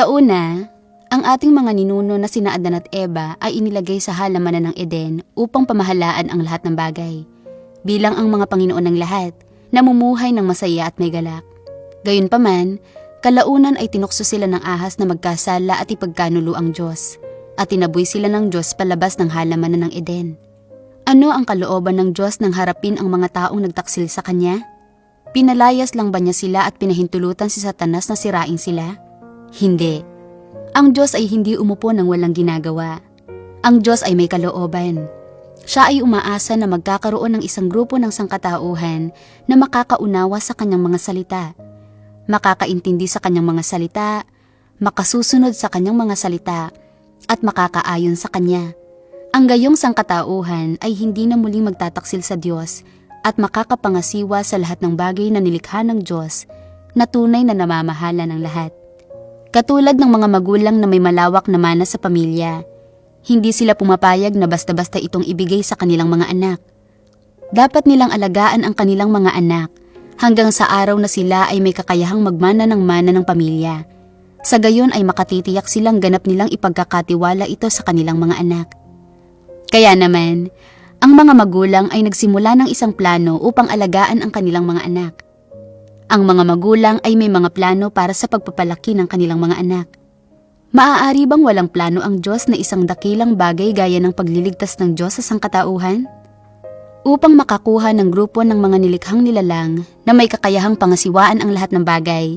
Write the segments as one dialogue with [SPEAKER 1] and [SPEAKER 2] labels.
[SPEAKER 1] Sa una, ang ating mga ninuno na sina Adan at Eva ay inilagay sa halamanan ng Eden upang pamahalaan ang lahat ng bagay. Bilang ang mga Panginoon ng lahat, namumuhay ng masaya at may galak. Gayunpaman, kalaunan ay tinukso sila ng ahas na magkasala at ipagkanulo ang Diyos, at tinaboy sila ng Diyos palabas ng halamanan ng Eden. Ano ang kalooban ng Diyos nang harapin ang mga taong nagtaksil sa Kanya? Pinalayas lang ba niya sila at pinahintulutan si Satanas na sirain sila? Hindi. Ang Diyos ay hindi umupo ng walang ginagawa. Ang Diyos ay may kalooban. Siya ay umaasa na magkakaroon ng isang grupo ng sangkatauhan na makakaunawa sa Kanyang mga salita, makakaintindi sa Kanyang mga salita, makasusunod sa Kanyang mga salita, at makakaayon sa Kanya. Ang gayong sangkatauhan ay hindi na muling magtataksil sa Diyos at makakapangasiwa sa lahat ng bagay na nilikha ng Diyos na tunay na namamahala ng lahat. Katulad ng mga magulang na may malawak na mana sa pamilya, hindi sila pumapayag na basta-basta itong ibigay sa kanilang mga anak. Dapat nilang alagaan ang kanilang mga anak hanggang sa araw na sila ay may kakayahang magmana ng mana ng pamilya. Sa gayon ay makatitiyak silang ganap nilang ipagkakatiwala ito sa kanilang mga anak. Kaya naman, ang mga magulang ay nagsimula ng isang plano upang alagaan ang kanilang mga anak. Ang mga magulang ay may mga plano para sa pagpapalaki ng kanilang mga anak. Maaari bang walang plano ang Diyos na isang dakilang bagay gaya ng pagliligtas ng Diyos sa sangkatauhan? Upang makakuha ng grupo ng mga nilikhang nilalang na may kakayahang pangasiwaan ang lahat ng bagay,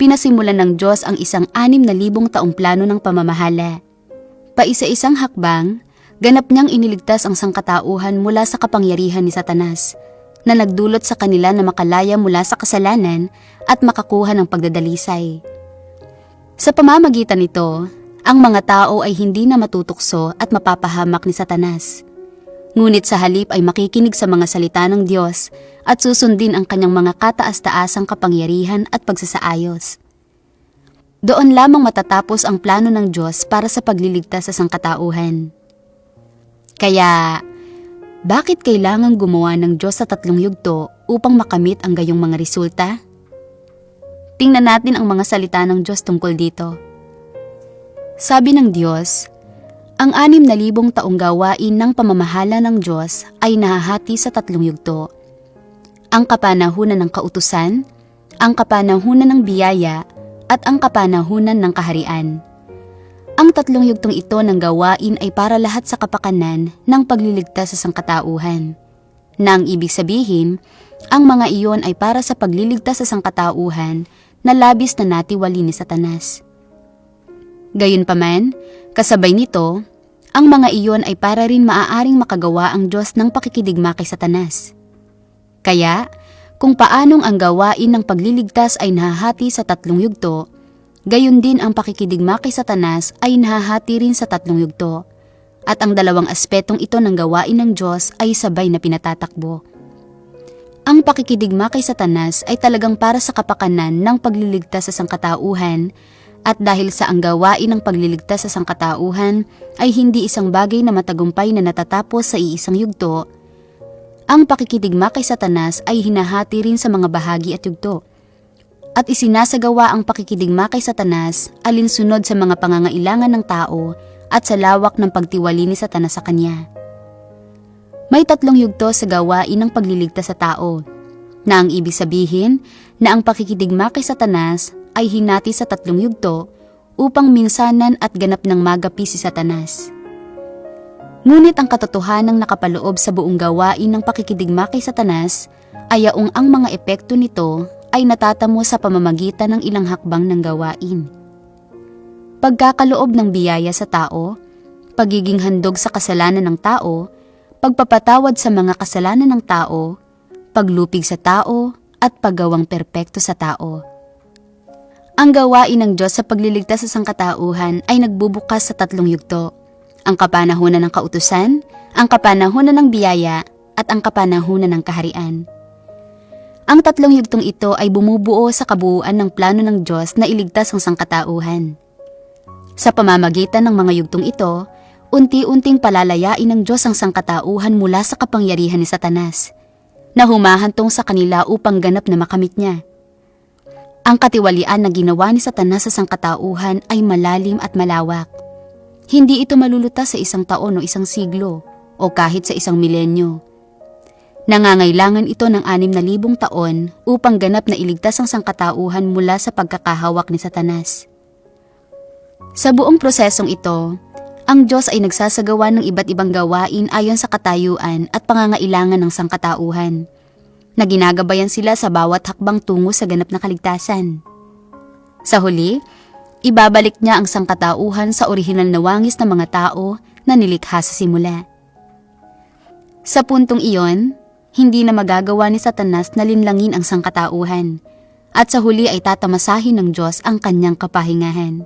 [SPEAKER 1] pinasimulan ng Diyos ang isang 6,000 taong plano ng pamamahala. Paisa-isang hakbang, ganap niyang iniligtas ang sangkatauhan mula sa kapangyarihan ni Satanas, na nagdulot sa kanila na makalaya mula sa kasalanan at makakuha ng pagdadalisay. Sa pamamagitan nito, ang mga tao ay hindi na matutukso at mapapahamak ni Satanas. Ngunit sa halip ay makikinig sa mga salita ng Diyos at susundin ang kanyang mga kataas-taasang kapangyarihan at pagsasaayos. Doon lamang matatapos ang plano ng Diyos para sa pagliligtas sa sangkatauhan. Kaya, bakit kailangang gumawa ng Diyos sa 3 yugto upang makamit ang gayong mga resulta? Tingnan natin ang mga salita ng Diyos tungkol dito. Sabi ng Diyos, ang 6,000 taong gawain ng pamamahala ng Diyos ay nahahati sa 3 yugto. Ang kapanahunan ng kautusan, ang kapanahunan ng biyaya, at ang kapanahunan ng kaharian. Ang 3 yugtong ito ng gawain ay para lahat sa kapakanan ng pagliligtas sa sangkatauhan. Na ang ibig sabihin, ang mga iyon ay para sa pagliligtas sa sangkatauhan na labis na natiwali ni Satanas. Gayunpaman, kasabay nito, ang mga iyon ay para rin maaaring makagawa ang Diyos ng pakikidigma kay Satanas. Kaya, kung paanong ang gawain ng pagliligtas ay nahahati sa 3 yugto, gayon din ang pakikidigma kay Satanas ay nahahati rin sa 3 yugto, at ang dalawang aspetong ito ng gawain ng Diyos ay sabay na pinatatakbo. Ang pakikidigma kay Satanas ay talagang para sa kapakanan ng pagliligtas sa sangkatauhan, at dahil sa ang gawain ng pagliligtas sa sangkatauhan ay hindi isang bagay na matagumpay na natatapos sa iisang yugto, ang pakikidigma kay Satanas ay hinahati rin sa mga bahagi at yugto. At isinasagawa ang pakikidigma kay Satanas alinsunod sa mga pangangailangan ng tao at sa lawak ng pagtiwali ni Satanas sa kanya. May 3 yugto sa gawain ng pagliligtas sa tao, na ang ibig sabihin na ang pakikidigma kay Satanas ay hinati sa 3 yugto upang minsanan at ganap ng magapi si Satanas. Ngunit ang katotohanang nakapaloob sa buong gawain ng pakikidigma kay Satanas ay yaong ang mga epekto nito ay natatamo sa pamamagitan ng ilang hakbang ng gawain. Pagkakaloob ng biyaya sa tao, pagiging handog sa kasalanan ng tao, pagpapatawad sa mga kasalanan ng tao, paglupig sa tao, at paggawang perpekto sa tao. Ang gawain ng Diyos sa pagliligtas sa sangkatauhan ay nagbubukas sa 3 yugto, ang kapanahunan ng kautusan, ang kapanahunan ng biyaya, at ang kapanahunan ng kaharian. Ang 3 yugtong ito ay bumubuo sa kabuuan ng plano ng Diyos na iligtas ang sangkatauhan. Sa pamamagitan ng mga yugtong ito, unti-unting palalayain ng Diyos ang sangkatauhan mula sa kapangyarihan ni Satanas, na humahantong sa kanila upang ganap na makamit niya. Ang katiwalian na ginawa ni Satanas sa sangkatauhan ay malalim at malawak. Hindi ito malulutas sa isang taon o isang siglo o kahit sa isang milenyo. Nangangailangan ito ng 6,000 taon upang ganap na iligtas ang sangkatauhan mula sa pagkakahawak ni Satanas. Sa buong prosesong ito, ang Diyos ay nagsasagawa ng iba't ibang gawain ayon sa katayuan at pangangailangan ng sangkatauhan, na ginagabayan sila sa bawat hakbang tungo sa ganap na kaligtasan. Sa huli, ibabalik niya ang sangkatauhan sa orihinal na wangis ng mga tao na nilikha sa simula. Sa puntong iyon, hindi na magagawa ni Satanas na linlangin ang sangkatauhan, at sa huli ay tatamasahin ng Diyos ang kanyang kapahingahan.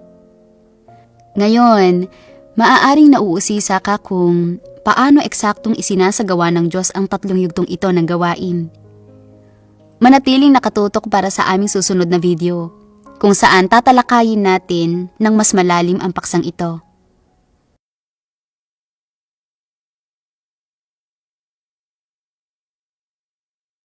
[SPEAKER 1] Ngayon, maaaring nauusisa ka kung paano eksaktong isinasagawa ng Diyos ang 3 yugtong ito ng gawain. Manatiling nakatutok para sa aming susunod na video, kung saan tatalakayin natin ng mas malalim ang paksang ito.